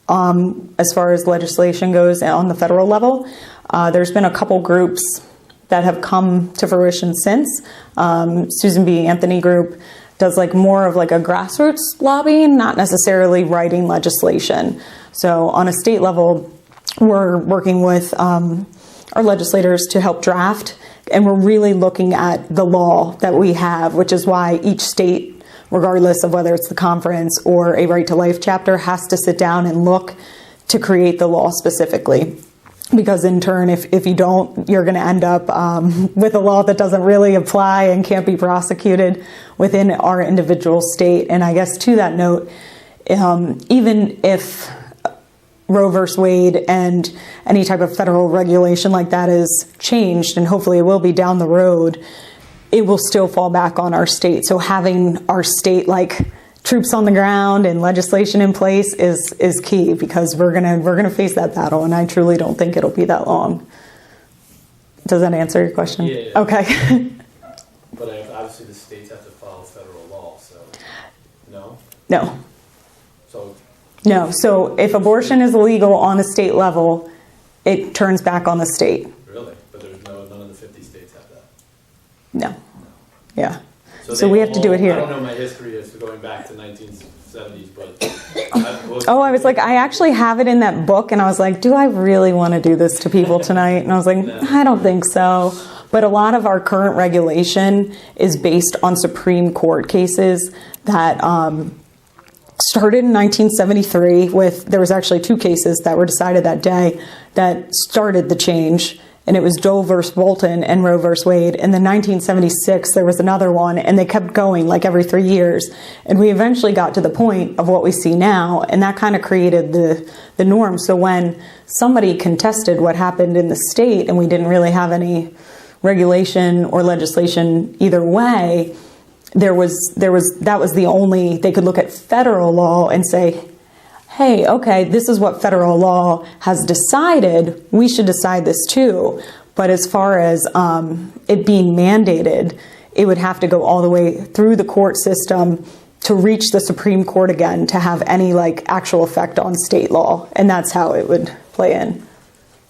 B: as far as legislation goes on the federal level. There's been a couple groups that have come to fruition since. Susan B. Anthony group does like more of like a grassroots lobbying, not necessarily writing legislation. So on a state level, we're working with our legislators to help draft, and we're really looking at the law that we have, which is why each state, regardless of whether it's the conference or a Right to Life chapter, has to sit down and look to create the law specifically. Because in turn, if you don't, you're going to end up with a law that doesn't really apply and can't be prosecuted within our individual state. And I guess to that note, even if Roe versus Wade and any type of federal regulation like that is changed, and hopefully it will be down the road, it will still fall back on our state. So having our state like troops on the ground and legislation in place is key, because we're gonna face that battle, and I truly don't think it'll be that long. Does that answer your question?
C: Yeah.
B: Okay.
C: But obviously the states have to follow federal law, so, no?
B: No.
C: So,
B: No. So if abortion is illegal on a state level, it turns back on the state.
C: really? But none of the 50 states have that?
B: No. Yeah. So
C: they
B: we have to do it here.
C: I don't know my history as to going back to 1970s, but...
B: I was like, I actually have it in that book, and I was like, do I really want to do this to people tonight? And I was like,
C: No.
B: I don't think so. But a lot of our current regulation is based on Supreme Court cases that started in 1973 there was actually 2 cases that were decided that day that started the change. And it was Doe versus Bolton and Roe versus Wade. And then 1976, there was another one, and they kept going like every 3 years. And we eventually got to the point of what we see now, and that kind of created the norm. So when somebody contested what happened in the state, and we didn't really have any regulation or legislation either way, that was the only, they could look at federal law and say, hey, okay, this is what federal law has decided. We should decide this too. But as far as it being mandated, it would have to go all the way through the court system to reach the Supreme Court again to have any like actual effect on state law. And that's how it would play in.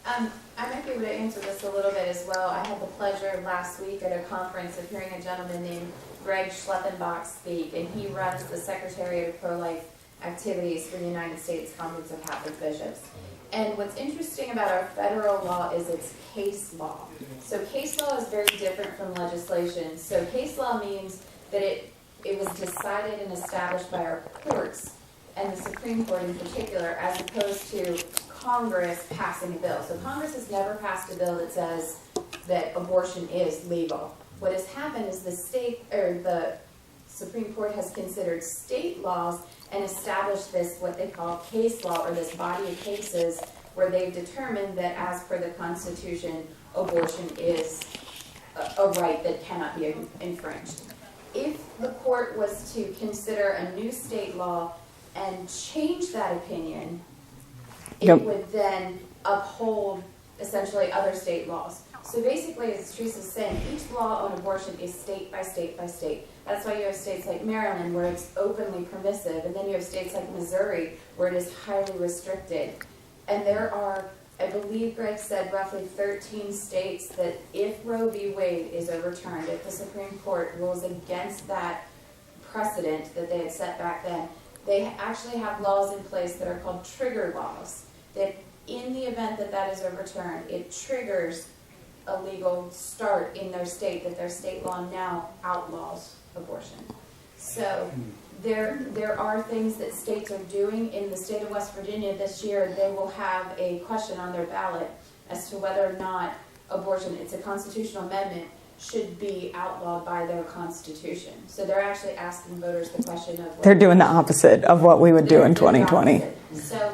E: I might be able to answer this a little bit as well. I had the pleasure last week at a conference of hearing a gentleman named Greg Schleppenbach speak, and he runs the Secretariat of Pro-Life Activities for the United States Conference of Catholic Bishops. And what's interesting about our federal law is it's case law. So case law is very different from legislation. So case law means that it was decided and established by our courts, and the Supreme Court in particular, as opposed to Congress passing a bill. So Congress has never passed a bill that says that abortion is legal. What has happened is the Supreme Court has considered state laws and established this, what they call case law, or this body of cases where they've determined that as per the Constitution, abortion is a right that cannot be infringed. If the court was to consider a new state law and change that opinion, it would then uphold essentially other state laws. So basically, as Therese is saying, each law on abortion is state by state by state. That's why you have states like Maryland where it's openly permissive, and then you have states like Missouri where it is highly restricted. And there are, I believe Greg said, roughly 13 states that if Roe v. Wade is overturned, if the Supreme Court rules against that precedent that they had set back then, they actually have laws in place that are called trigger laws, that in the event that that is overturned, it triggers a legal start in their state, that their state law now outlaws abortion. So there are things that states are doing. In the state of West Virginia this year, they will have a question on their ballot as to whether or not abortion, it's a constitutional amendment, should be outlawed by their constitution. So they're actually asking voters the question of...
B: They're doing the opposite of what we would do in 2020.
E: So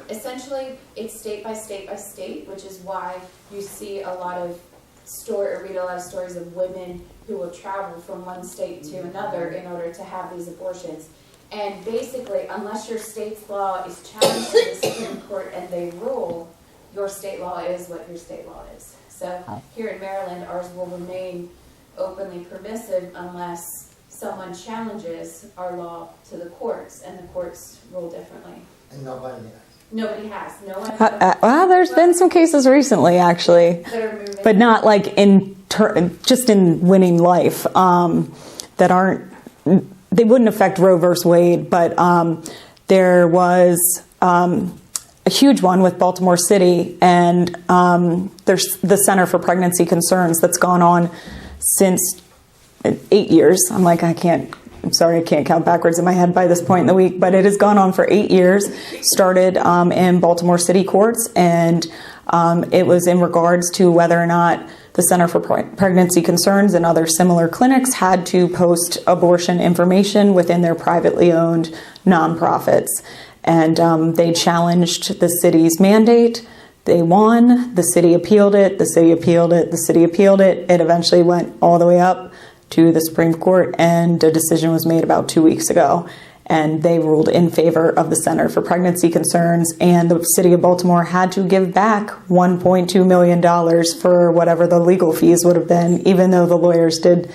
E: essentially, it's state by state by state, which is why you see read a lot of stories of women who will travel from one state to another in order to have these abortions. And basically, unless your state's law is challenged to the Supreme Court and they rule, your state law is what your state law is. So here in Maryland, ours will remain openly permissive unless someone challenges our law to the courts, and the courts rule differently.
D: And nobody has.
E: Nobody has, no one.
B: Well, there's been some cases recently, actually,
E: That are moving.
B: but not like just in winning life, that aren't, they wouldn't affect Roe versus Wade, but there was a huge one with Baltimore City, and there's the Center for Pregnancy Concerns that's gone on since 8 years. I'm sorry, I can't count backwards in my head by this point in the week, but it has gone on for 8 years, started in Baltimore City courts, and it was in regards to whether or not the Center for Pregnancy Concerns and other similar clinics had to post abortion information within their privately owned nonprofits. And they challenged the city's mandate. They won. The city appealed it. The city appealed it. The city appealed it. It eventually went all the way up to the Supreme Court, and a decision was made about 2 weeks ago. And they ruled in favor of the Center for Pregnancy Concerns, and the city of Baltimore had to give back $1.2 million for whatever the legal fees would have been, even though the lawyers did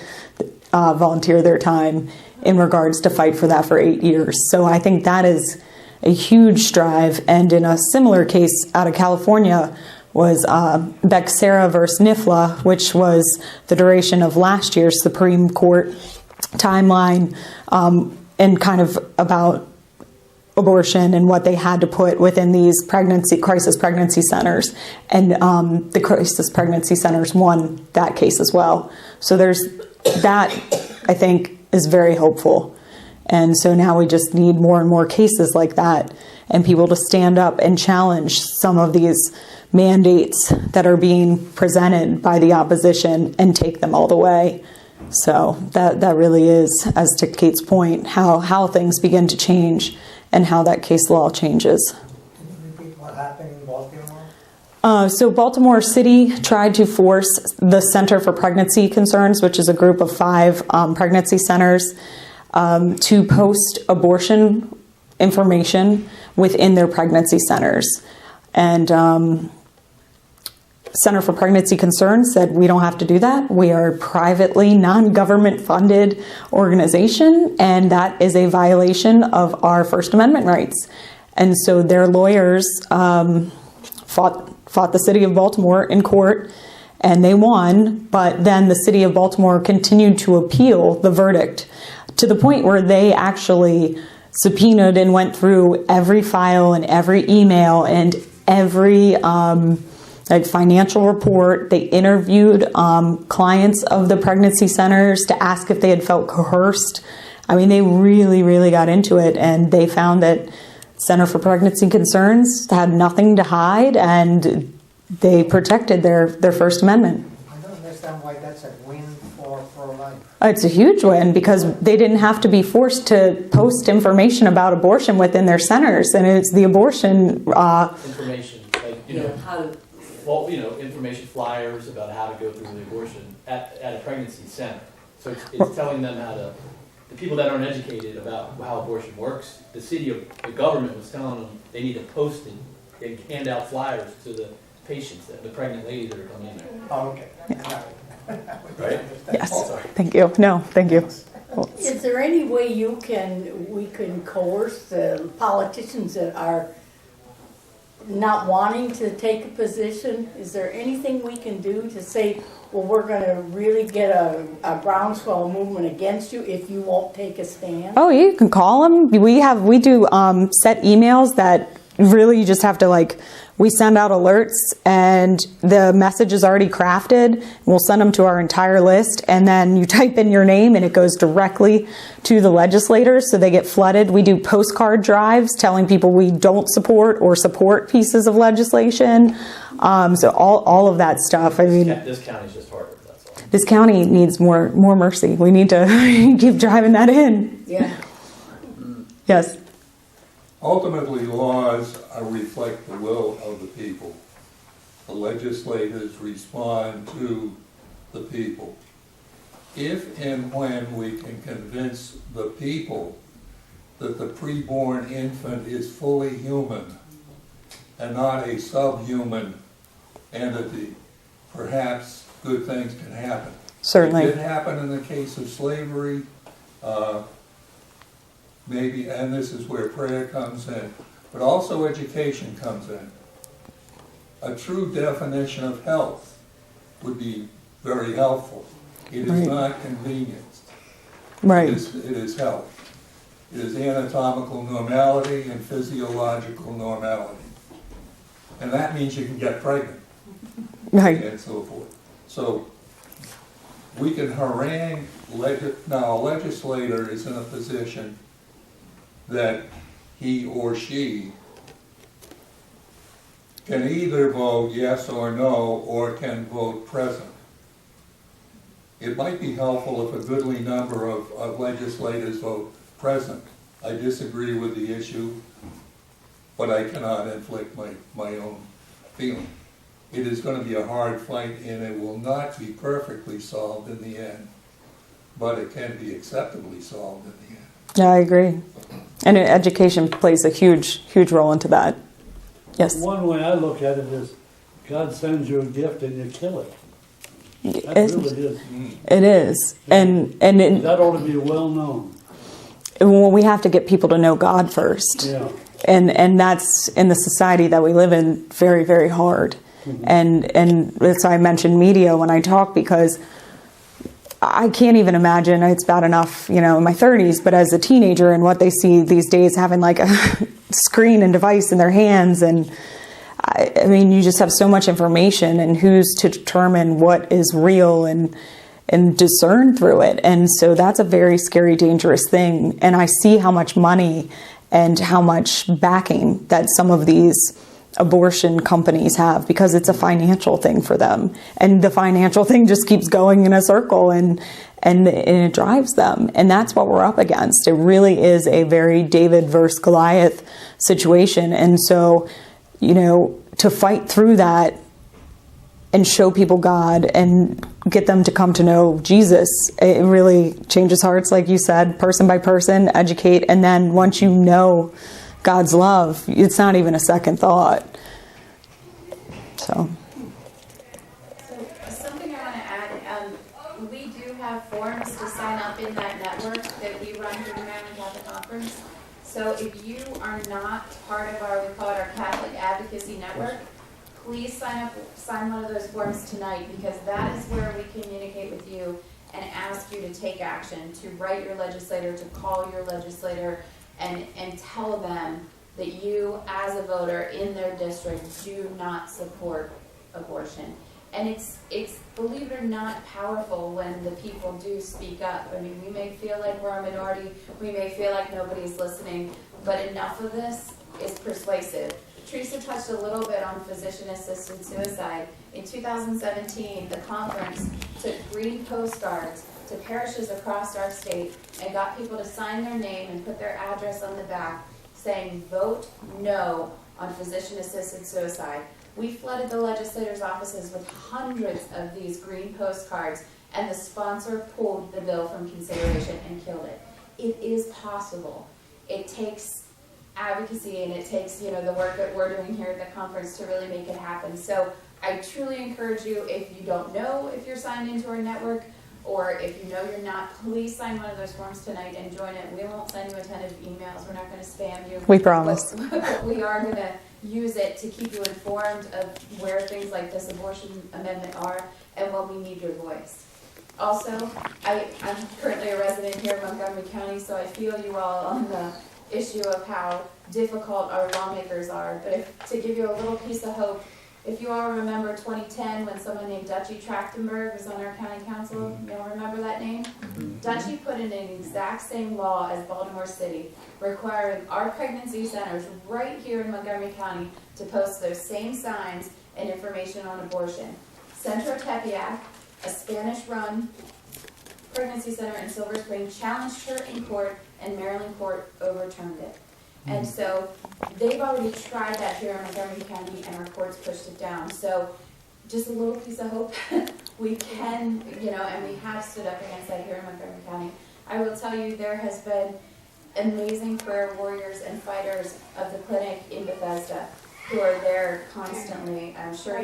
B: volunteer their time in regards to fight for that for 8 years. So I think that is a huge strive. And in a similar case out of California was Bexera versus NIFLA, which was the duration of last year's Supreme Court timeline, and kind of about abortion and what they had to put within these crisis pregnancy centers. And the crisis pregnancy centers won that case as well. So there's that, I think, is very hopeful. And so now we just need more and more cases like that, and people to stand up and challenge some of these mandates that are being presented by the opposition and take them all the way. So that really is, as to Kate's point, how things begin to change and how that case law changes.
D: Can you repeat what happened in Baltimore?
B: So Baltimore City tried to force the Center for Pregnancy Concerns, which is a group of 5 pregnancy centers, to post abortion information within their pregnancy centers. And Center for Pregnancy Concerns said, we don't have to do that. We are a privately, non-government funded organization, and that is a violation of our First Amendment rights. And so their lawyers fought the city of Baltimore in court, and they won, but then the city of Baltimore continued to appeal the verdict to the point where they actually subpoenaed and went through every file and every email and every financial report. They interviewed clients of the pregnancy centers to ask if they had felt coerced. I mean, they really, really got into it, and they found that Center for Pregnancy Concerns had nothing to hide, and they protected their First Amendment.
D: I don't understand why that's a win for pro-life.
B: It's a huge win because they didn't have to be forced to post information about abortion within their centers, and it's the abortion
C: Information, like,
A: How to,
C: information flyers about how to go through the abortion at a pregnancy center. So it's telling them the people that aren't educated about how abortion works, the government was telling them they need to post it and hand out flyers to the patients, the pregnant ladies that are coming in there.
D: Oh, okay.
C: Right?
B: Yes.
C: Sorry.
B: Thank you. No, thank you.
H: Is there any way we can coerce the politicians that are not wanting to take a position? Is there anything we can do to say, well, we're going to really get a groundswell movement against you if you won't take a stand?
B: Oh, you can call them. We do set emails that really you just have to we send out alerts, and the message is already crafted. We'll send them to our entire list, and then you type in your name and it goes directly to the legislators, so they get flooded. We do postcard drives telling people we don't support or support pieces of legislation. So all of that stuff. I mean,
C: This county's just harder, that's all.
B: this county needs more mercy. We need to keep driving that in.
H: Yeah.
B: Yes.
I: Ultimately, laws reflect the will of the people. The legislators respond to the people. If and when we can convince the people that the preborn infant is fully human and not a subhuman entity, perhaps good things can happen.
B: Certainly.
I: It did happen in the case of slavery. Maybe, and this is where prayer comes in, but also education comes in. A true definition of health would be very helpful. It is not convenience.
B: Right.
I: It is health. It is anatomical normality and physiological normality. And that means you can get pregnant.
B: Right.
I: And so forth. So we can harangue, now a legislator is in a position that he or she can either vote yes or no, or can vote present. It might be helpful if a goodly number of legislators vote present. I disagree with the issue, but I cannot inflict my own feeling. It is going to be a hard fight, and it will not be perfectly solved in the end, but it can be acceptably solved in the end.
B: Yeah, I agree. And education plays a huge role into that. Yes.
J: One way I look at it is God sends you a gift and you kill it. That really is.
B: It is. And
J: that ought to be well known.
B: Well, we have to get people to know God first.
J: Yeah.
B: And that's, in the society that we live in, very, very hard. Mm-hmm. And that's why I mentioned media when I talk, because I can't even imagine, it's bad enough, in my 30s, but as a teenager and what they see these days, having like a screen and device in their hands. And I mean, you just have so much information, and who's to determine what is real and discern through it. And so that's a very scary, dangerous thing. And I see how much money and how much backing that some of these abortion companies have, because it's a financial thing for them, and the financial thing just keeps going in a circle, and it drives them, and that's what we're up against. It really is a very David versus Goliath situation. And so, to fight through that and show people God and get them to come to know Jesus, it really changes hearts, like you said, person by person, educate, and then once you know God's love, it's not even a second thought. So
E: something I want to add, we do have forms to sign up in that network that we run through the Maryland Catholic Conference. So if you are not part of we call it our Catholic Advocacy Network, please sign one of those forms tonight, because that is where we communicate with you and ask you to take action, to write your legislator, to call your legislator, and tell them that you, as a voter in their district, do not support abortion. And it's believe it or not, powerful when the people do speak up. I mean, we may feel like we're a minority, we may feel like nobody's listening, but enough of this is persuasive. Therese touched a little bit on physician-assisted suicide. In 2017, the conference took green postcards to parishes across our state and got people to sign their name and put their address on the back, saying, "Vote no on physician-assisted suicide." We flooded the legislators' offices with hundreds of these green postcards, and the sponsor pulled the bill from consideration and killed it. It is possible. It takes advocacy, and it takes, the work that we're doing here at the conference to really make it happen. So I truly encourage you, if you don't know if you're signed into our network, or if you know you're not, please sign one of those forms tonight and join it. We won't send you a ton of emails. We're not going to spam you.
B: We promise.
E: But we are going to use it to keep you informed of where things like this abortion amendment are and when we need your voice. Also, I'm currently a resident here in Montgomery County, so I feel you all on the issue of how difficult our lawmakers are. But to give you a little piece of hope, if you all remember 2010 when someone named Dutchie Trachtenberg was on our county council, you all remember that name? Dutchie put in an exact same law as Baltimore City, requiring our pregnancy centers right here in Montgomery County to post those same signs and information on abortion. Centro Tepeyac, a Spanish-run pregnancy center in Silver Spring, challenged her in court, and Maryland court overturned it. And so they've already tried that here in Montgomery County, and our courts pushed it down. So just a little piece of hope. We can, and we have stood up against that here in Montgomery County. I will tell you, there has been amazing prayer warriors and fighters of the clinic in Bethesda who are there constantly. I'm sure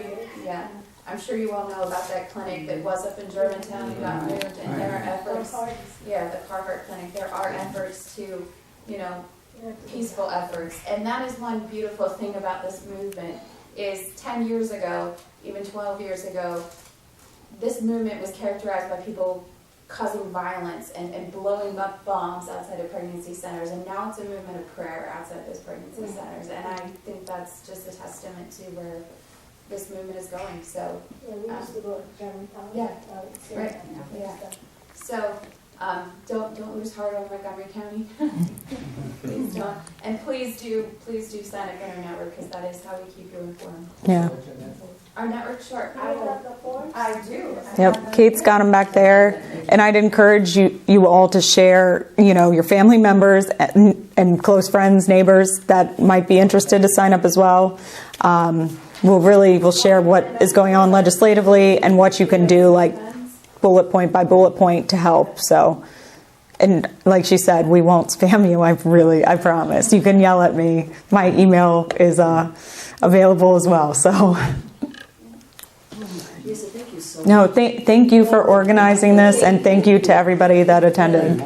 E: I'm sure you all know about that clinic that was up in Germantown and got moved, and there are efforts, yeah, the Carhart Clinic, there are efforts to, you know, peaceful efforts. And that is one beautiful thing about this movement, is 10 years ago, even 12 years ago, this movement was characterized by people causing violence and blowing up bombs outside of pregnancy centers, and now it's a movement of prayer outside those pregnancy centers. And I think that's just a testament to where this movement is going. So
F: Yeah, we used to go to Germantown.
E: Yeah. Right. Yeah. So don't lose heart over Montgomery County. Please don't. And please do sign up in our network, because that is how we keep you informed.
B: Yeah.
E: Our network, sure.
F: I have the forms.
E: I do.
B: Yep, Kate's got them back there, and I'd encourage you all to share, you know, your family members and close friends, neighbors that might be interested to sign up as well. We'll share what is going on legislatively and what you can do, like bullet point by bullet point, to help. So, and like she said, we won't spam you. I promise. You can yell at me. My email is available as well. So.
A: Lisa, thank you so much.
B: No, thank you for organizing this, and thank you to everybody that attended.